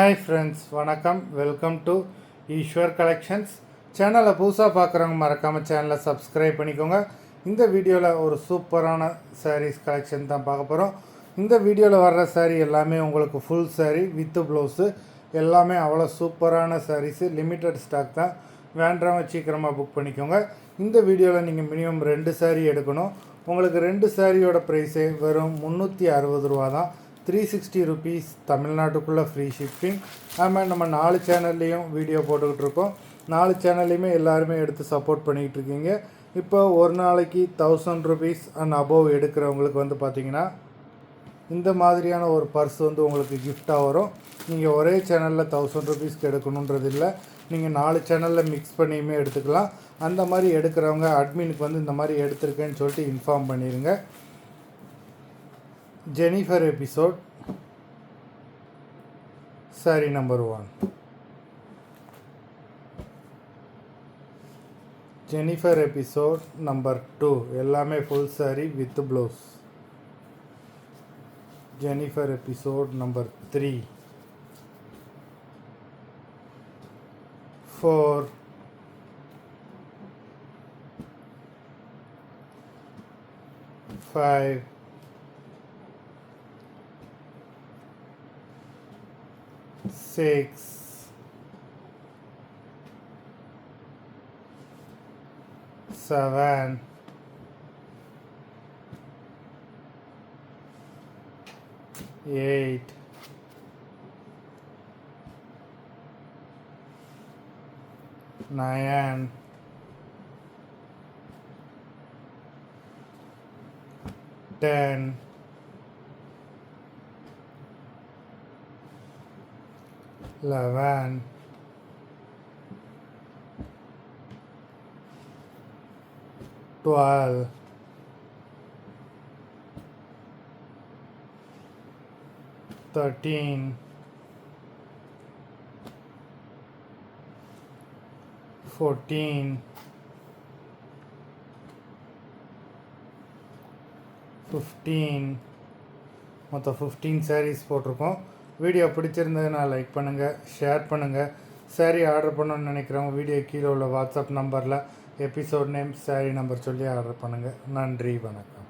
Hi friends, வணக்கம். Welcome to Eswar collections. சேனலை புதுசாக பார்க்குறவங்க மறக்காமல் சேனலை சப்ஸ்கிரைப் பண்ணிக்கோங்க. இந்த வீடியோவில் ஒரு சூப்பரான சாரீஸ் கலெக்ஷன் தான் பார்க்க போகிறோம். இந்த வீடியோவில் வர்ற சாரீ எல்லாமே உங்களுக்கு ஃபுல் சாரீ வித்து ப்ளவுஸு எல்லாமே அவ்வளோ சூப்பரான சாரீஸு. லிமிட்டட் ஸ்டாக் தான், வேண்டவங்க சீக்கிரமாக புக் பண்ணிக்கோங்க. இந்த வீடியோவில் நீங்கள் மினிமம் 2 சாரீ எடுக்கணும். உங்களுக்கு 2 சாரியோட ப்ரைஸே வெறும் 360 ரூபா தான். 360 ருபீஸ், தமிழ்நாட்டுக்குள்ளே ஃப்ரீ ஷிப்பிங். ஆமாம், நம்ம 4 சேனல்லையும் வீடியோ போட்டுக்கிட்டு இருக்கோம். 4 சேனல்லையுமே எல்லாருமே எடுத்து சப்போர்ட் பண்ணிக்கிட்டு இருக்கீங்க. இப்போ ஒரு நாளைக்கு 1000 ருபீஸ் அண்ட் அபோவ் எடுக்கிறவங்களுக்கு வந்து பார்த்திங்கன்னா இந்த மாதிரியான ஒரு பர்ஸ் வந்து உங்களுக்கு கிஃப்டாக வரும். நீங்கள் ஒரே சேனலில் 1000 ருபீஸ்க்கு எடுக்கணுன்றது இல்லை, நீங்கள் 4 சேனலில் மிக்ஸ் பண்ணியுமே எடுத்துக்கலாம். அந்த மாதிரி எடுக்கிறவங்க அட்மினுக்கு வந்து இந்த மாதிரி எடுத்திருக்கேன்னு சொல்லிட்டு இன்ஃபார்ம் பண்ணிடுங்க. Jennifer episode saree number 1. Jennifer episode number 2 எல்லாமே full saree with blouse. Jennifer episode number 3, 4, 5, 6, 7, 8, 9, 10, 11, 12, 13, 14, 15. மொத்தம் 15 sarees போட்டிருக்கோம். வீடியோ பிடிச்சிருந்ததுன்னா லைக் பண்ணுங்கள், ஷேர் பண்ணுங்கள். சாரீ ஆர்டர் பண்ணணும்னு நினைக்கிறவங்க வீடியோ கீழே உள்ள வாட்ஸ்அப் நம்பரில் எபிசோட் நேம், சாரீ நம்பர் சொல்லி ஆர்டர் பண்ணுங்கள். நன்றி, வணக்கம்.